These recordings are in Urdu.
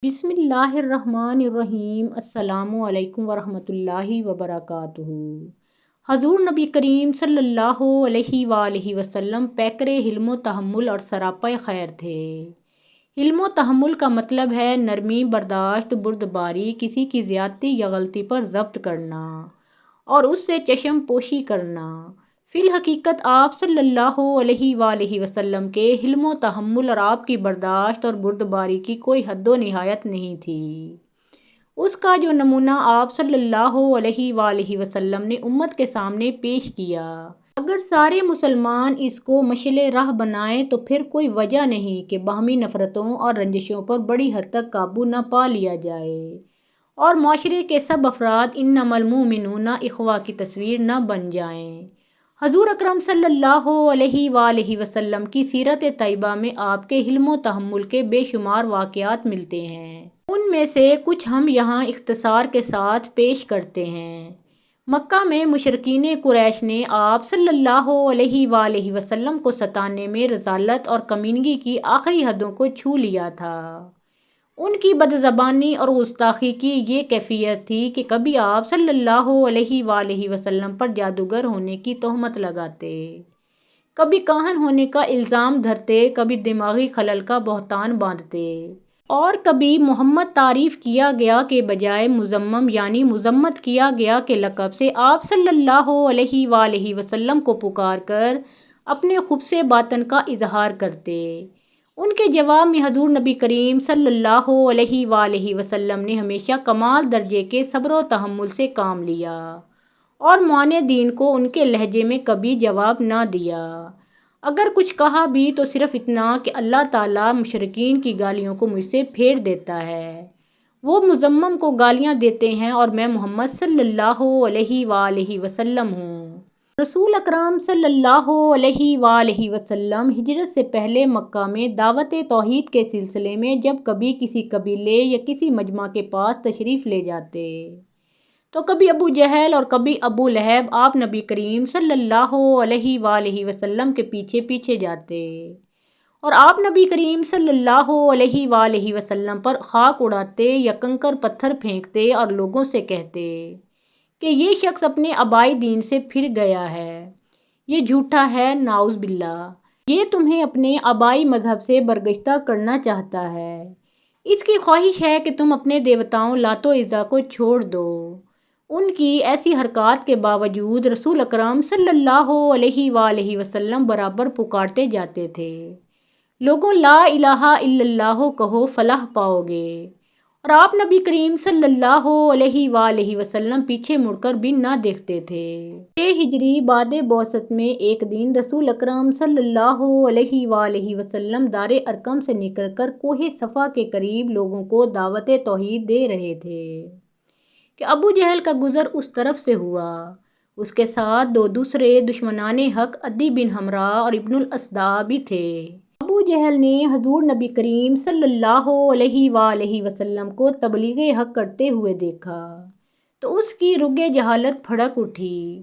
بسم اللہ الرحمن الرحیم۔ السلام علیکم ورحمۃ اللہ وبرکاتہ۔ حضور نبی کریم صلی اللہ علیہ وآلہ وسلم پیکر حلم و تحمل اور سراپا خیر تھے۔ حلم و تحمل کا مطلب ہے نرمی، برداشت، بردباری، کسی کی زیادتی یا غلطی پر ضبط کرنا اور اس سے چشم پوشی کرنا۔ فی الحقیقت آپ صلی اللہ علیہ وآلہ وسلم کے حلم و تحمل اور آپ کی برداشت اور بردباری کی کوئی حد و نہایت نہیں تھی۔ اس کا جو نمونہ آپ صلی اللہ علیہ وآلہ وسلم نے امت کے سامنے پیش کیا، اگر سارے مسلمان اس کو مشعل راہ بنائیں تو پھر کوئی وجہ نہیں کہ باہمی نفرتوں اور رنجشوں پر بڑی حد تک قابو نہ پا لیا جائے اور معاشرے کے سب افراد انما المؤمنون اخوہ کی تصویر نہ بن جائیں۔ حضور اکرم صلی اللہ علیہ وآلہ وسلم کی سیرت طیبہ میں آپ کے حلم و تحمل کے بے شمار واقعات ملتے ہیں۔ ان میں سے کچھ ہم یہاں اختصار کے ساتھ پیش کرتے ہیں۔ مکہ میں مشرکین قریش نے آپ صلی اللہ علیہ وآلہ وسلم کو ستانے میں رذالت اور کمینگی کی آخری حدوں کو چھو لیا تھا۔ ان کی بدزبانی اور گستاخی کی یہ کیفیت تھی کہ کبھی آپ صلی اللہ علیہ وآلہ وسلم پر جادوگر ہونے کی تہمت لگاتے، کبھی کاہن ہونے کا الزام دھرتے، کبھی دماغی خلل کا بہتان باندھتے اور کبھی محمد تعریف کیا گیا کے بجائے مذمم یعنی مذمت کیا گیا کے لقب سے آپ صلی اللہ علیہ وآلہ وسلم کو پکار کر اپنے خبث باطن کا اظہار کرتے۔ ان کے جواب میں حضور نبی کریم صلی اللہ علیہ وآلہ وسلم نے ہمیشہ کمال درجے کے صبر و تحمل سے کام لیا اور معاند دین کو ان کے لہجے میں کبھی جواب نہ دیا۔ اگر کچھ کہا بھی تو صرف اتنا کہ اللہ تعالیٰ مشرکین کی گالیوں کو مجھ سے پھیر دیتا ہے، وہ مذمم کو گالیاں دیتے ہیں اور میں محمد صلی اللہ علیہ وآلہ وسلم ہوں۔ رسول اکرم صلی اللہ علیہ وآلہ وسلم ہجرت سے پہلے مکہ میں دعوت توحید کے سلسلے میں جب کبھی کسی قبیلے یا کسی مجمع کے پاس تشریف لے جاتے تو کبھی ابو جہل اور کبھی ابو لہب آپ نبی کریم صلی اللہ علیہ وآلہ وسلم کے پیچھے پیچھے جاتے اور آپ نبی کریم صلی اللہ علیہ وآلہ وسلم پر خاک اڑاتے یا کنکر پتھر پھینکتے اور لوگوں سے کہتے کہ یہ شخص اپنے آبائی دین سے پھر گیا ہے، یہ جھوٹا ہے، نعوذ باللہ، یہ تمہیں اپنے آبائی مذہب سے برگشتہ کرنا چاہتا ہے، اس کی خواہش ہے کہ تم اپنے دیوتاؤں لات و عزا کو چھوڑ دو۔ ان کی ایسی حرکات کے باوجود رسول اکرم صلی اللہ علیہ وآلہ وسلم برابر پکارتے جاتے تھے، لوگوں لا الہ الا اللہ کہو فلاح پاؤ گے، اور آپ نبی کریم صلی اللہ علیہ وآلہ وسلم پیچھے مڑ کر بھی نہ دیکھتے تھے۔ 6 ہجری بعد بعثت میں ایک دن رسول اکرم صلی اللہ علیہ وآلہ وسلم دار ارقم سے نکل کر کوہ صفا کے قریب لوگوں کو دعوت توحید دے رہے تھے کہ ابو جہل کا گزر اس طرف سے ہوا۔ اس کے ساتھ 2 دوسرے دشمنان حق عدی بن حمرا اور ابن الاسداء بھی تھے۔ ابو جہل نے حضور نبی کریم صلی اللہ علیہ وآلہ وسلم کو تبلیغ حق کرتے ہوئے دیکھا تو اس کی رگ جہالت بھڑک اٹھی۔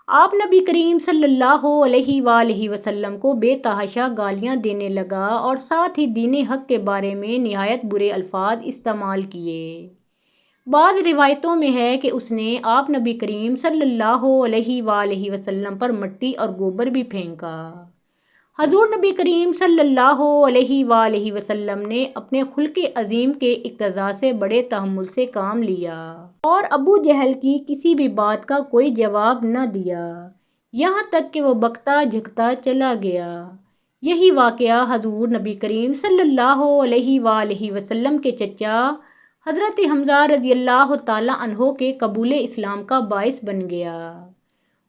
آپ نبی کریم صلی اللہ علیہ وآلہ وسلم کو بے تحاشا گالیاں دینے لگا اور ساتھ ہی دین حق کے بارے میں نہایت برے الفاظ استعمال کیے۔ بعض روایتوں میں ہے کہ اس نے آپ نبی کریم صلی اللہ علیہ وآلہ وسلم پر مٹی اور گوبر بھی پھینکا۔ حضور نبی کریم صلی اللہ علیہ وآلہ وسلم نے اپنے خلق عظیم کے اقتضاء سے بڑے تحمل سے کام لیا اور ابو جہل کی کسی بھی بات کا کوئی جواب نہ دیا، یہاں تک کہ وہ بکتا جھکتا چلا گیا۔ یہی واقعہ حضور نبی کریم صلی اللہ علیہ وآلہ وسلم کے چچا حضرت حمزہ رضی اللہ تعالیٰ عنہ کے قبول اسلام کا باعث بن گیا۔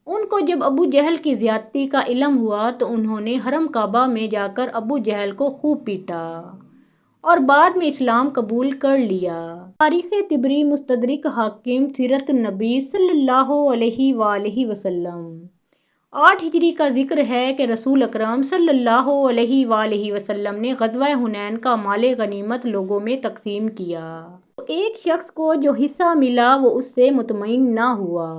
ان کو جب ابو جہل کی زیادتی کا علم ہوا تو انہوں نے حرم کعبہ میں جا کر ابو جہل کو خوب پیٹا اور بعد میں اسلام قبول کر لیا۔ تاریخ طبری، مستدرک حاکم، سیرت النبی صلی اللہ علیہ وآلہ وسلم۔ 8 ہجری کا ذکر ہے کہ رسول اکرم صلی اللہ علیہ وآلہ وسلم نے غزوہ حنین کا مال غنیمت لوگوں میں تقسیم کیا تو ایک شخص کو جو حصہ ملا وہ اس سے مطمئن نہ ہوا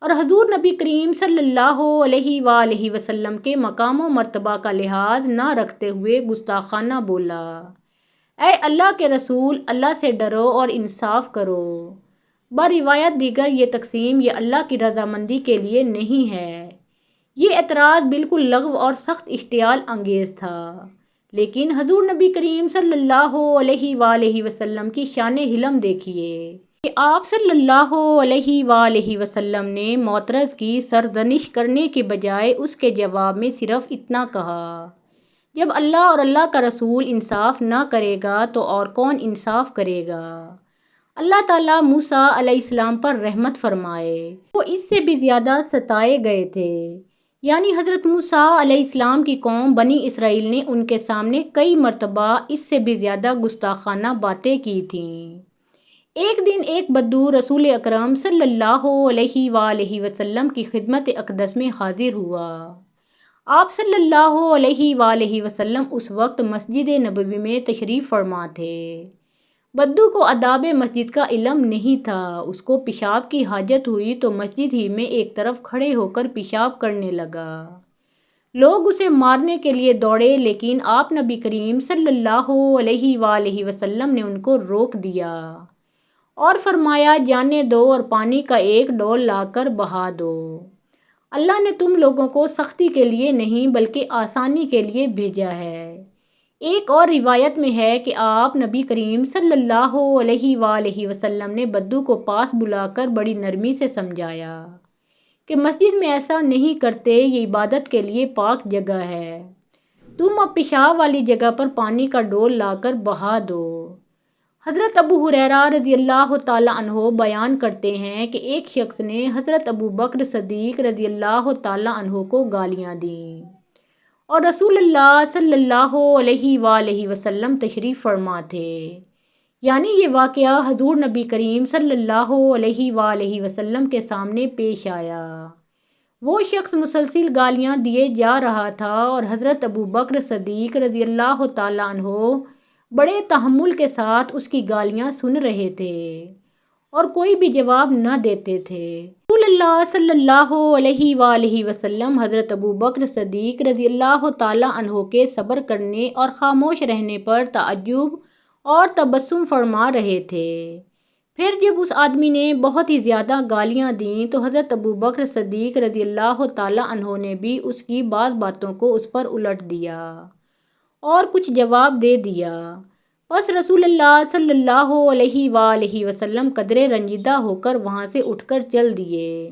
اور حضور نبی کریم صلی اللہ علیہ وآلہ وسلم کے مقام و مرتبہ کا لحاظ نہ رکھتے ہوئے گستاخانہ بولا، اے اللہ کے رسول، اللہ سے ڈرو اور انصاف کرو۔ بروایت دیگر یہ تقسیم یہ اللہ کی رضامندی کے لیے نہیں ہے۔ یہ اعتراض بالکل لغو اور سخت اشتعال انگیز تھا، لیکن حضور نبی کریم صلی اللہ علیہ وآلہ وسلم کی شان حلم دیکھیے کہ آپ صلی اللہ علیہ وآلہ وسلم نے معترض کی سرزنش کرنے کے بجائے اس کے جواب میں صرف اتنا کہا، جب اللہ اور اللہ کا رسول انصاف نہ کرے گا تو اور کون انصاف کرے گا؟ اللہ تعالیٰ موسیٰ علیہ السلام پر رحمت فرمائے، وہ اس سے بھی زیادہ ستائے گئے تھے، یعنی حضرت موسیٰ علیہ السلام کی قوم بنی اسرائیل نے ان کے سامنے کئی مرتبہ اس سے بھی زیادہ گستاخانہ باتیں کی تھیں۔ ایک دن ایک بدو رسول اکرم صلی اللہ علیہ وآلہ وسلم کی خدمت اقدس میں حاضر ہوا۔ آپ صلی اللہ علیہ وآلہ وسلم اس وقت مسجد نبوی میں تشریف فرما تھے۔ بدو کو آداب مسجد کا علم نہیں تھا، اس کو پیشاب کی حاجت ہوئی تو مسجد ہی میں ایک طرف کھڑے ہو کر پیشاب کرنے لگا۔ لوگ اسے مارنے کے لیے دوڑے، لیکن آپ نبی کریم صلی اللہ علیہ وآلہ وسلم نے ان کو روک دیا اور فرمایا، جانے دو اور پانی کا ایک ڈول لا کر بہا دو۔ اللہ نے تم لوگوں کو سختی کے لیے نہیں بلکہ آسانی کے لیے بھیجا ہے۔ ایک اور روایت میں ہے کہ آپ نبی کریم صلی اللہ علیہ وآلہ وسلم نے بدو کو پاس بلا کر بڑی نرمی سے سمجھایا کہ مسجد میں ایسا نہیں کرتے، یہ عبادت کے لیے پاک جگہ ہے، تم اب پیشاب والی جگہ پر پانی کا ڈول لا کر بہا دو۔ حضرت ابو ہریرہ رضی اللہ تعالیٰ عنہ بیان کرتے ہیں کہ ایک شخص نے حضرت ابو بکر صدیق رضی اللہ تعالیٰ عنہ کو گالیاں دیں اور رسول اللہ صلی اللہ علیہ وآلہ وسلم تشریف فرما تھے، یعنی یہ واقعہ حضور نبی کریم صلی اللہ علیہ وآلہ وسلم کے سامنے پیش آیا۔ وہ شخص مسلسل گالیاں دیے جا رہا تھا اور حضرت ابو بکر صدیق رضی اللہ تعالیٰ عنہ بڑے تحمل کے ساتھ اس کی گالیاں سن رہے تھے اور کوئی بھی جواب نہ دیتے تھے۔ رسول اللہ صلی اللہ علیہ وآلہ وسلم حضرت ابو بکر صدیق رضی اللہ تعالیٰ عنہ کے صبر کرنے اور خاموش رہنے پر تعجب اور تبسم فرما رہے تھے۔ پھر جب اس آدمی نے بہت ہی زیادہ گالیاں دیں تو حضرت ابو بکر صدیق رضی اللہ تعالیٰ عنہ نے بھی اس کی بعض باتوں کو اس پر الٹ دیا اور کچھ جواب دے دیا۔ بس رسول اللہ صلی اللہ علیہ وآلہ وسلم قدرے رنجیدہ ہو کر وہاں سے اٹھ کر چل دیے۔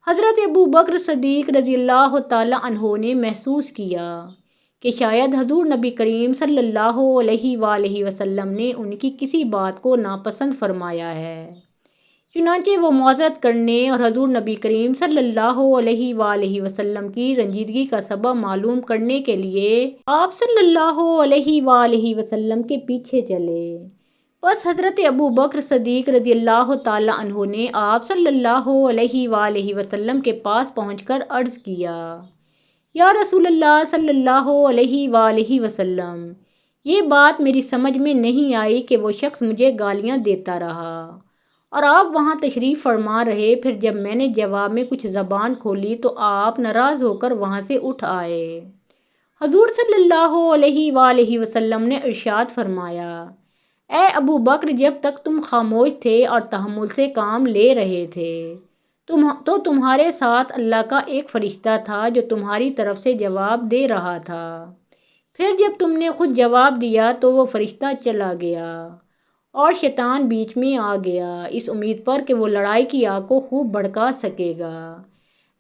حضرت ابو بکر صدیق رضی اللہ تعالیٰ عنہ نے محسوس کیا کہ شاید حضور نبی کریم صلی اللہ علیہ وآلہ وسلم نے ان کی کسی بات کو ناپسند فرمایا ہے، چنانچہ وہ معذرت کرنے اور حضور نبی کریم صلی اللہ علیہ وآلہ وسلم کی رنجیدگی کا سبب معلوم کرنے کے لیے آپ صلی اللہ علیہ وآلہ وسلم کے پیچھے چلے۔ بس حضرت ابو بکر صدیق رضی اللہ تعالیٰ عنہ نے آپ صلی اللہ علیہ وآلہ وسلم کے پاس پہنچ کر عرض کیا، یا رسول اللہ صلی اللہ علیہ وآلہ وسلم، یہ بات میری سمجھ میں نہیں آئی کہ وہ شخص مجھے گالیاں دیتا رہا اور آپ وہاں تشریف فرما رہے، پھر جب میں نے جواب میں کچھ زبان کھولی تو آپ ناراض ہو کر وہاں سے اٹھ آئے۔ حضور صلی اللہ علیہ وآلہ وسلم نے ارشاد فرمایا، اے ابو بکر، جب تک تم خاموش تھے اور تحمل سے کام لے رہے تھے تو تمہارے ساتھ اللہ کا ایک فرشتہ تھا جو تمہاری طرف سے جواب دے رہا تھا، پھر جب تم نے خود جواب دیا تو وہ فرشتہ چلا گیا اور شیطان بیچ میں آ گیا، اس امید پر کہ وہ لڑائی کی آگ کو خوب بھڑکا سکے گا۔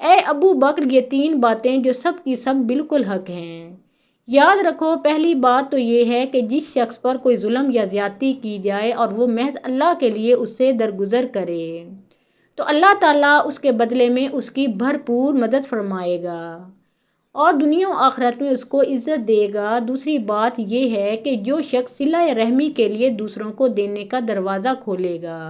اے ابو بکر، یہ تین باتیں جو سب کی سب بالکل حق ہیں، یاد رکھو۔ پہلی بات تو یہ ہے کہ جس شخص پر کوئی ظلم یا زیادتی کی جائے اور وہ محض اللہ کے لیے اس سے درگزر کرے تو اللہ تعالیٰ اس کے بدلے میں اس کی بھرپور مدد فرمائے گا اور دنیا و آخرت میں اس کو عزت دے گا۔ دوسری بات یہ ہے کہ جو شخص صلہ رحمی کے لیے دوسروں کو دینے کا دروازہ کھولے گا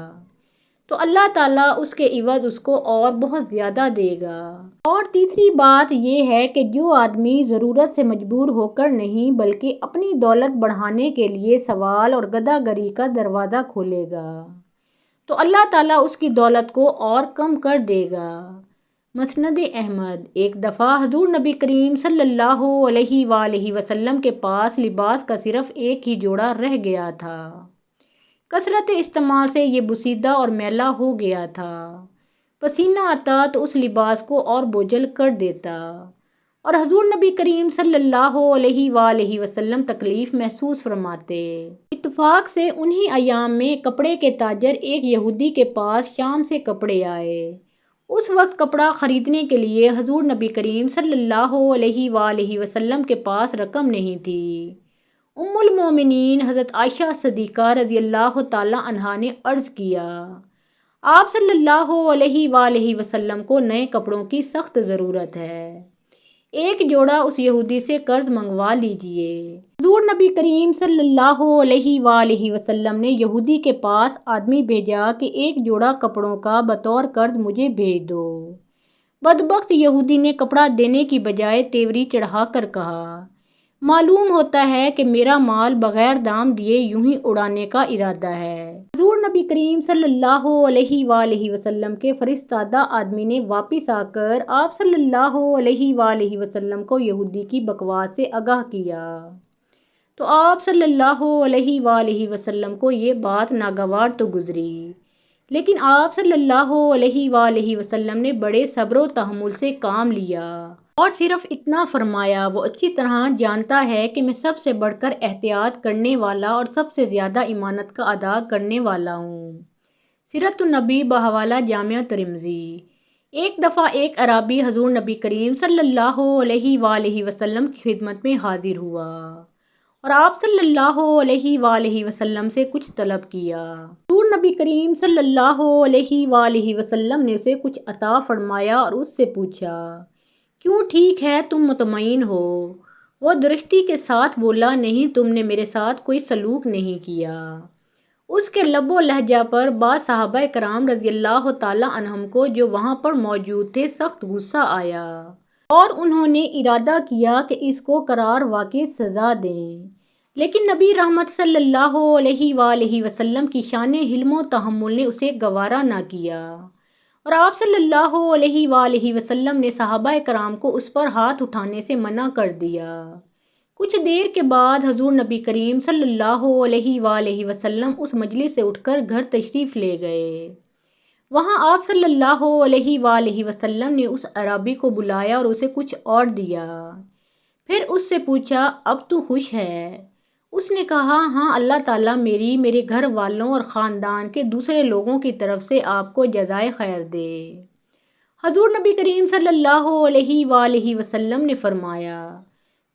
تو اللہ تعالیٰ اس کے عوض اس کو اور بہت زیادہ دے گا۔ اور تیسری بات یہ ہے کہ جو آدمی ضرورت سے مجبور ہو کر نہیں بلکہ اپنی دولت بڑھانے کے لیے سوال اور گدھا گری کا دروازہ کھولے گا تو اللہ تعالیٰ اس کی دولت کو اور کم کر دے گا۔ مسند احمد۔ ایک دفعہ حضور نبی کریم صلی اللہ علیہ وآلہ وسلم کے پاس لباس کا صرف ایک ہی جوڑا رہ گیا تھا۔ کثرت استعمال سے یہ بوسیدہ اور میلا ہو گیا تھا۔ پسینہ آتا تو اس لباس کو اور بوجھل کر دیتا، اور حضور نبی کریم صلی اللہ علیہ وآلہ وسلم تکلیف محسوس فرماتے۔ اتفاق سے انہی ایام میں کپڑے کے تاجر ایک یہودی کے پاس شام سے کپڑے آئے۔ اس وقت کپڑا خریدنے کے لیے حضور نبی کریم صلی اللہ علیہ وآلہ وسلم کے پاس رقم نہیں تھی۔ ام المومنین حضرت عائشہ صدیقہ رضی اللہ تعالی عنہا نے عرض کیا، آپ صلی اللہ علیہ وآلہ وسلم کو نئے کپڑوں کی سخت ضرورت ہے، ایک جوڑا اس یہودی سے قرض منگوا لیجئے۔ حضور نبی کریم صلی اللہ علیہ وآلہ وسلم نے یہودی کے پاس آدمی بھیجا کہ ایک جوڑا کپڑوں کا بطور قرض مجھے بھیج دو۔ بدبخت یہودی نے کپڑا دینے کی بجائے تیوری چڑھا کر کہا، معلوم ہوتا ہے کہ میرا مال بغیر دام دیے یوں ہی اڑانے کا ارادہ ہے۔ حضور نبی کریم صلی اللہ علیہ وآلہ وسلم کے فرستادہ آدمی نے واپس آ کر آپ صلی اللہ علیہ وآلہ وسلم کو یہودی کی بکواس سے آگاہ کیا، تو آپ صلی اللہ علیہ وآلہ وسلم کو یہ بات ناگوار تو گزری، لیکن آپ صلی اللہ علیہ وآلہ وسلم نے بڑے صبر و تحمل سے کام لیا، اور صرف اتنا فرمایا، وہ اچھی طرح جانتا ہے کہ میں سب سے بڑھ کر احتیاط کرنے والا اور سب سے زیادہ امانت کا ادا کرنے والا ہوں۔ سیرت النبی بحوالہ جامع ترمذی۔ ایک دفعہ ایک اعرابی حضور نبی کریم صلی اللہ علیہ وآلہ وسلم کی خدمت میں حاضر ہوا اور آپ صلی اللہ علیہ وآلہ وسلم سے کچھ طلب کیا۔ حضور نبی کریم صلی اللہ علیہ وآلہ وسلم نے اسے کچھ عطا فرمایا اور اس سے پوچھا، کیوں ٹھیک ہے، تم مطمئن ہو؟ وہ درستی کے ساتھ بولا، نہیں، تم نے میرے ساتھ کوئی سلوک نہیں کیا۔ اس کے لب و لہجہ پر بعض صحابہ کرام رضی اللہ تعالی عنہم کو جو وہاں پر موجود تھے سخت غصہ آیا، اور انہوں نے ارادہ کیا کہ اس کو قرار واقع سزا دیں، لیکن نبی رحمت صلی اللہ علیہ وآلہ وسلم کی شان حلم و تحمل نے اسے گوارا نہ کیا، اور آپ صلی اللہ علیہ وآلہ وسلم نے صحابہ کرام کو اس پر ہاتھ اٹھانے سے منع کر دیا۔ کچھ دیر کے بعد حضور نبی کریم صلی اللہ علیہ وآلہ وسلم اس مجلس سے اٹھ کر گھر تشریف لے گئے۔ وہاں آپ صلی اللہ علیہ وآلہ وسلم نے اس اعرابی کو بلایا اور اسے کچھ اور دیا، پھر اس سے پوچھا، اب تو خوش ہے؟ اس نے کہا، ہاں، اللہ تعالیٰ میری، میرے گھر والوں اور خاندان کے دوسرے لوگوں کی طرف سے آپ کو جزائے خیر دے۔ حضور نبی کریم صلی اللہ علیہ وآلہ وسلم نے فرمایا،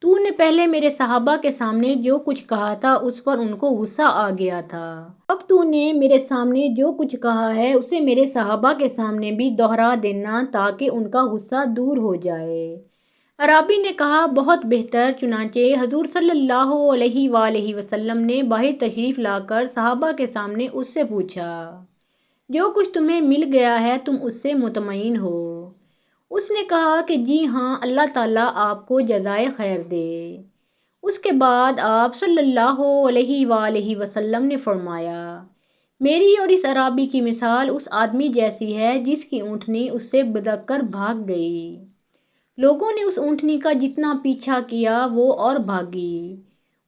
تو نے پہلے میرے صحابہ کے سامنے جو کچھ کہا تھا اس پر ان کو غصہ آ گیا تھا، اب تو نے میرے سامنے جو کچھ کہا ہے اسے میرے صحابہ کے سامنے بھی دہرا دینا تاکہ ان کا غصہ دور ہو جائے۔ اعرابی نے کہا، بہت بہتر۔ چنانچہ حضور صلی اللہ علیہ وآلہ وسلم نے باہر تشریف لا کر صحابہ کے سامنے اس سے پوچھا، جو کچھ تمہیں مل گیا ہے تم اس سے مطمئن ہو؟ اس نے کہا کہ جی ہاں، اللہ تعالیٰ آپ کو جزائے خیر دے۔ اس کے بعد آپ صلی اللہ علیہ وآلہ وسلم نے فرمایا، میری اور اس اعرابی کی مثال اس آدمی جیسی ہے جس کی اونٹنی اس سے بدک کر بھاگ گئی۔ لوگوں نے اس اونٹنی کا جتنا پیچھا کیا وہ اور بھاگی۔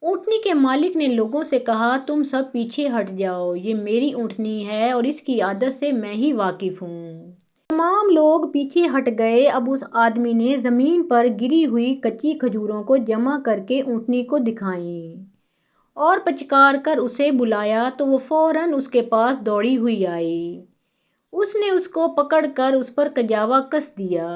اونٹنی کے مالک نے لوگوں سے کہا، تم سب پیچھے ہٹ جاؤ، یہ میری اونٹنی ہے اور اس کی عادت سے میں ہی واقف ہوں۔ تمام لوگ پیچھے ہٹ گئے۔ اب اس آدمی نے زمین پر گری ہوئی کچی کھجوروں کو جمع کر کے اونٹنی کو دکھائیں اور پچکار کر اسے بلایا تو وہ فوراً اس کے پاس دوڑی ہوئی آئی۔ اس نے اس کو پکڑ کر اس پر کجاوا کس دیا،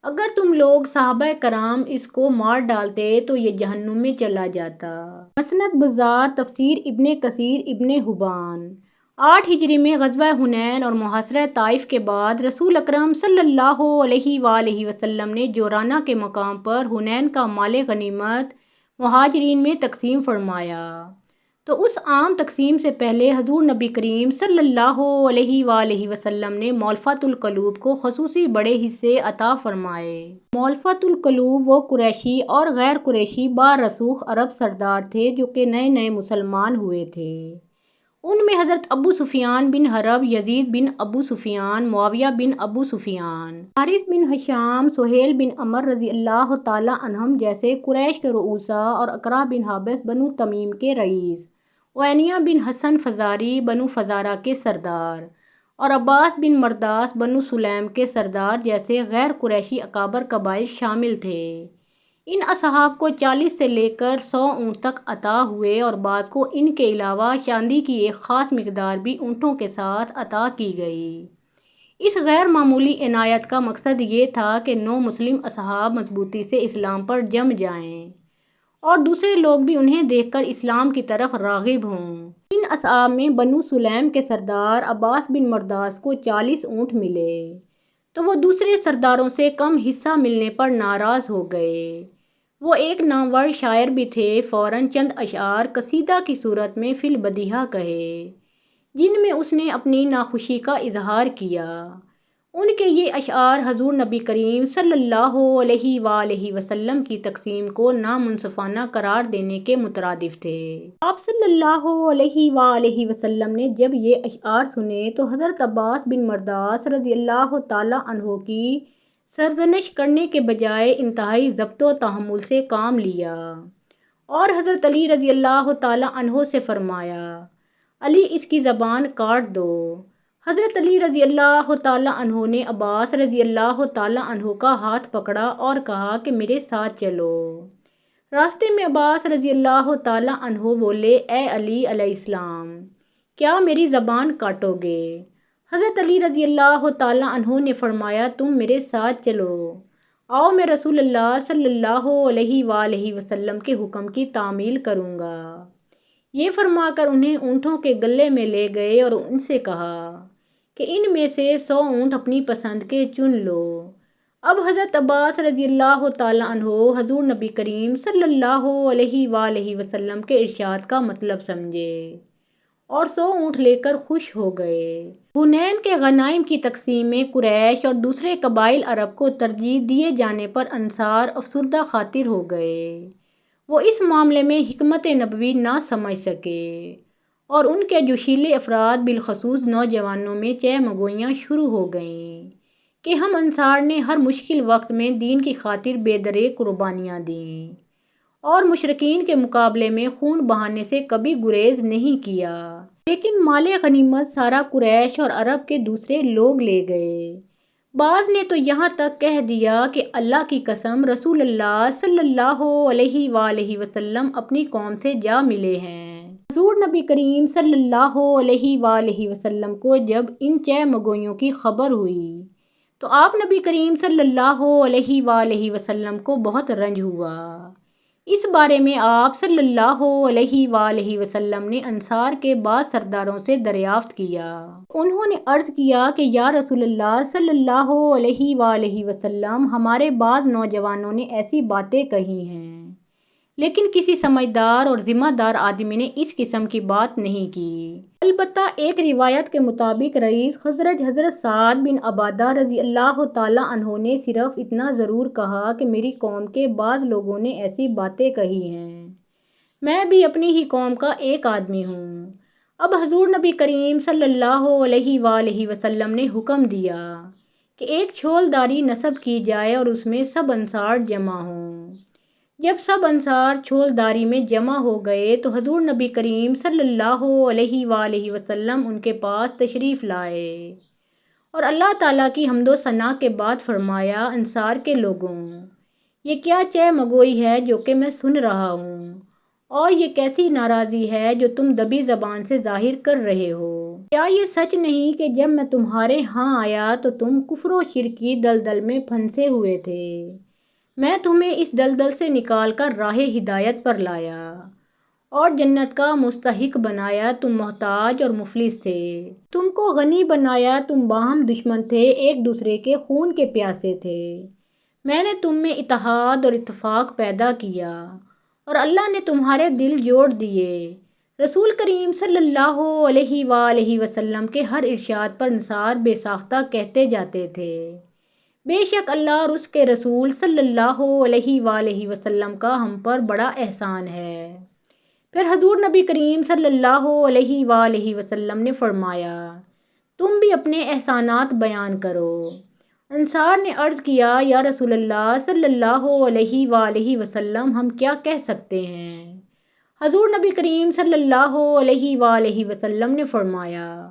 اگر تم لوگ صحابہ کرام اس کو مار ڈالتے تو یہ جہنم میں چلا جاتا۔ مسند بزار تفسیر ابن کثیر ابن حبان۔ 8 ہجری میں غزوہ حنین اور محاصرہ طائف کے بعد رسول اکرم صلی اللہ علیہ وآلہ وسلم نے جورانہ کے مقام پر حنین کا مال غنیمت مہاجرین میں تقسیم فرمایا، تو اس عام تقسیم سے پہلے حضور نبی کریم صلی اللہ علیہ وآلہ وسلم نے مؤلفۃ القلوب کو خصوصی بڑے حصے عطا فرمائے۔ مؤلفۃ القلوب وہ قریشی اور غیر قریشی بارسوخ عرب سردار تھے جو کہ نئے نئے مسلمان ہوئے تھے۔ ان میں حضرت ابو سفیان بن حرب، یزید بن ابو سفیان، معاویہ بن ابو سفیان، حارث بن ہشام، سہیل بن عمر رضی اللہ تعالیٰ عنہم جیسے قریش کے رؤساء اور اقرا بن حابس بنو تمیم کے رئیس، عوینہ بن حسن فزاری بنو فزارہ کے سردار، اور عباس بن مرداس بنو سلیم کے سردار جیسے غیر قریشی اکابر قبائل شامل تھے۔ ان اصحاب کو 40 سے لے کر 100 اونٹ تک عطا ہوئے اور بعض کو ان کے علاوہ چاندی کی ایک خاص مقدار بھی اونٹوں کے ساتھ عطا کی گئی۔ اس غیر معمولی عنایت کا مقصد یہ تھا کہ 9 مسلم اصحاب مضبوطی سے اسلام پر جم جائیں اور دوسرے لوگ بھی انہیں دیکھ کر اسلام کی طرف راغب ہوں۔ ان اصحاب میں بنو سلیم کے سردار عباس بن مرداس کو 40 اونٹ ملے تو وہ دوسرے سرداروں سے کم حصہ ملنے پر ناراض ہو گئے۔ وہ ایک نامور شاعر بھی تھے، فوراً چند اشعار قصیدہ کی صورت میں فی البدیہہ کہے، جن میں اس نے اپنی ناخوشی کا اظہار کیا۔ ان کے یہ اشعار حضور نبی کریم صلی اللہ علیہ وآلہ وسلم کی تقسیم کو نامنصفانہ قرار دینے کے مترادف تھے۔ آپ صلی اللہ علیہ وآلہ وسلم نے جب یہ اشعار سنے تو حضرت عباس بن مرداس رضی اللہ تعالیٰ عنہ کی سرزنش کرنے کے بجائے انتہائی ضبط و تحمل سے کام لیا اور حضرت علی رضی اللہ تعالیٰ عنہ سے فرمایا، علی اس کی زبان کاٹ دو۔ حضرت علی رضی اللہ تعالیٰ عنہ نے عباس رضی اللہ تعالیٰ عنہ کا ہاتھ پکڑا اور کہا کہ میرے ساتھ چلو۔ راستے میں عباس رضی اللہ تعالیٰ عنہ بولے، اے علی علیہ السلام، کیا میری زبان کاٹو گے؟ حضرت علی رضی اللہ تعالیٰ عنہ نے فرمایا، تم میرے ساتھ چلو، آؤ میں رسول اللہ صلی اللہ علیہ وآلہ وسلم کے حکم کی تعمیل کروں گا۔ یہ فرما کر انہیں اونٹوں کے گلے میں لے گئے اور ان سے کہا کہ ان میں سے 100 اونٹ اپنی پسند کے چن لو۔ اب حضرت عباس رضی اللہ تعالیٰ عنہ حضور نبی کریم صلی اللہ علیہ وآلہ وسلم کے ارشاد کا مطلب سمجھے اور 100 اونٹ لے کر خوش ہو گئے۔ حنین کے غنائم کی تقسیم میں قریش اور دوسرے قبائل عرب کو ترجیح دیے جانے پر انصار افسردہ خاطر ہو گئے۔ وہ اس معاملے میں حکمت نبوی نہ سمجھ سکے اور ان کے جوشیلے افراد بالخصوص نوجوانوں میں چہمگوئیاں شروع ہو گئیں کہ ہم انصار نے ہر مشکل وقت میں دین کی خاطر بے دریغ قربانیاں دیں اور مشرکین کے مقابلے میں خون بہانے سے کبھی گریز نہیں کیا، لیکن مال غنیمت سارا قریش اور عرب کے دوسرے لوگ لے گئے۔ بعض نے تو یہاں تک کہہ دیا کہ اللہ کی قسم رسول اللہ صلی اللہ علیہ وآلہ وسلم اپنی قوم سے جا ملے ہیں۔ حضور نبی کریم صلی اللہ علیہ وآلہ وسلم کو جب ان چہمگوئیوں کی خبر ہوئی تو آپ نبی کریم صلی اللہ علیہ وآلہ وسلم کو بہت رنج ہوا۔ اس بارے میں آپ صلی اللہ علیہ وآلہ وسلم نے انصار کے بعض سرداروں سے دریافت کیا۔ انہوں نے عرض کیا کہ یا رسول اللہ صلی اللہ علیہ وآلہ وسلم، ہمارے بعض نوجوانوں نے ایسی باتیں کہی ہیں، لیکن کسی سمجھدار اور ذمہ دار آدمی نے اس قسم کی بات نہیں کی۔ البتہ ایک روایت کے مطابق رئیس خزرج حضرت سعد بن عبادہ رضی اللہ تعالیٰ عنہ نے صرف اتنا ضرور کہا کہ میری قوم کے بعض لوگوں نے ایسی باتیں کہی ہیں، میں بھی اپنی ہی قوم کا ایک آدمی ہوں۔ اب حضور نبی کریم صلی اللہ علیہ وآلہ وسلم نے حکم دیا کہ ایک چھولداری نصب کی جائے اور اس میں سب انصار جمع ہوں۔ جب سب انصار چھولداری میں جمع ہو گئے تو حضور نبی کریم صلی اللہ علیہ وآلہ وسلم ان کے پاس تشریف لائے اور اللہ تعالیٰ کی حمد و ثنا کے بعد فرمایا، انصار کے لوگوں، یہ کیا چہمگوئی ہے جو کہ میں سن رہا ہوں، اور یہ کیسی ناراضی ہے جو تم دبی زبان سے ظاہر کر رہے ہو؟ کیا یہ سچ نہیں کہ جب میں تمہارے ہاں آیا تو تم کفر و شرک کی دلدل میں پھنسے ہوئے تھے؟ میں تمہیں اس دلدل سے نکال کر راہ ہدایت پر لایا اور جنت کا مستحق بنایا۔ تم محتاج اور مفلس تھے، تم کو غنی بنایا، تم باہم دشمن تھے، ایک دوسرے کے خون کے پیاسے تھے۔ میں نے تم میں اتحاد اور اتفاق پیدا کیا اور اللہ نے تمہارے دل جوڑ دیے۔ رسول کریم صلی اللہ علیہ وآلہ وسلم کے ہر ارشاد پر انصار بے ساختہ کہتے جاتے تھے، بے شک اللہ اور اس کے رسول صلی اللہ علیہ وآلہ وسلم کا ہم پر بڑا احسان ہے۔ پھر حضور نبی کریم صلی اللہ علیہ وآلہ وسلم نے فرمایا تم بھی اپنے احسانات بیان کرو۔ انصار نے عرض کیا یا رسول اللہ صلی اللہ علیہ وآلہ وسلم ہم کیا کہہ سکتے ہیں؟ حضور نبی کریم صلی اللہ علیہ وآلہ وسلم نے فرمایا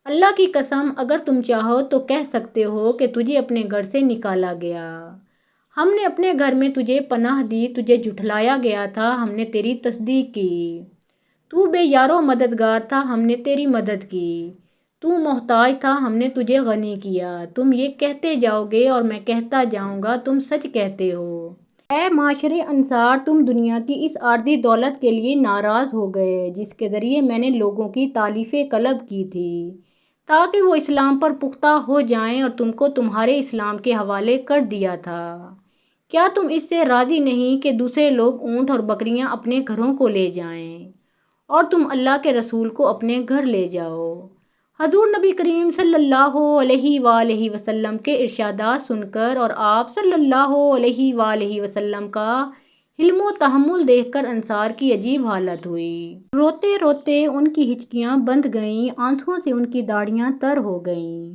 اللہ کی قسم اگر تم چاہو تو کہہ سکتے ہو کہ تجھے اپنے گھر سے نکالا گیا، ہم نے اپنے گھر میں تجھے پناہ دی، تجھے جھٹلایا گیا تھا، ہم نے تیری تصدیق کی، تو بے یار و مددگار تھا، ہم نے تیری مدد کی، تو محتاج تھا، ہم نے تجھے غنی کیا، تم یہ کہتے جاؤ گے اور میں کہتا جاؤں گا تم سچ کہتے ہو۔ اے معاشر انصار تم دنیا کی اس عارضی دولت کے لیے ناراض ہو گئے جس کے ذریعے میں نے لوگوں کی تعریف قلب کی تھی تاکہ وہ اسلام پر پختہ ہو جائیں اور تم کو تمہارے اسلام کے حوالے کر دیا تھا۔ کیا تم اس سے راضی نہیں کہ دوسرے لوگ اونٹ اور بکریاں اپنے گھروں کو لے جائیں اور تم اللہ کے رسول کو اپنے گھر لے جاؤ؟ حضور نبی کریم صلی اللہ علیہ وآلہ وسلم کے ارشادات سن کر اور آپ صلی اللہ علیہ وآلہ وسلم کا حلم و تحمل دیکھ کر انصار کی عجیب حالت ہوئی۔ روتے روتے ان کی ہچکیاں بندھ گئیں، آنسوؤں سے ان کی داڑھیاں تر ہو گئیں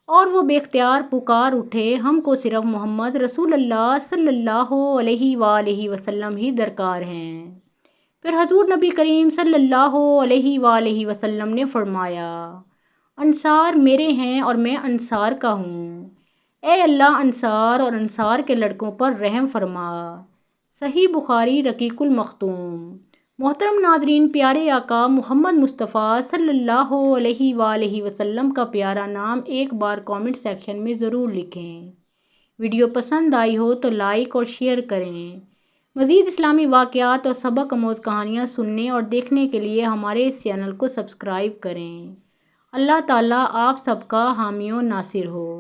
اور وہ بے اختیار پکار اٹھے ہم کو صرف محمد رسول اللہ صلی اللہ علیہ وآلہ وسلم ہی درکار ہیں۔ پھر حضور نبی کریم صلی اللہ علیہ وآلہ وسلم نے فرمایا انصار میرے ہیں اور میں انصار کا ہوں، اے اللہ انصار اور انصار کے لڑکوں پر رحم فرما۔ صحیح بخاری رقیق المختوم۔ محترم ناظرین، پیارے آقا محمد مصطفیٰ صلی اللہ علیہ وآلہ وسلم کا پیارا نام ایک بار کامنٹ سیکشن میں ضرور لکھیں۔ ویڈیو پسند آئی ہو تو لائک اور شیئر کریں۔ مزید اسلامی واقعات اور سبق آموز کہانیاں سننے اور دیکھنے کے لیے ہمارے اس چینل کو سبسکرائب کریں۔ اللہ تعالیٰ آپ سب کا حامی و ناصر ہو۔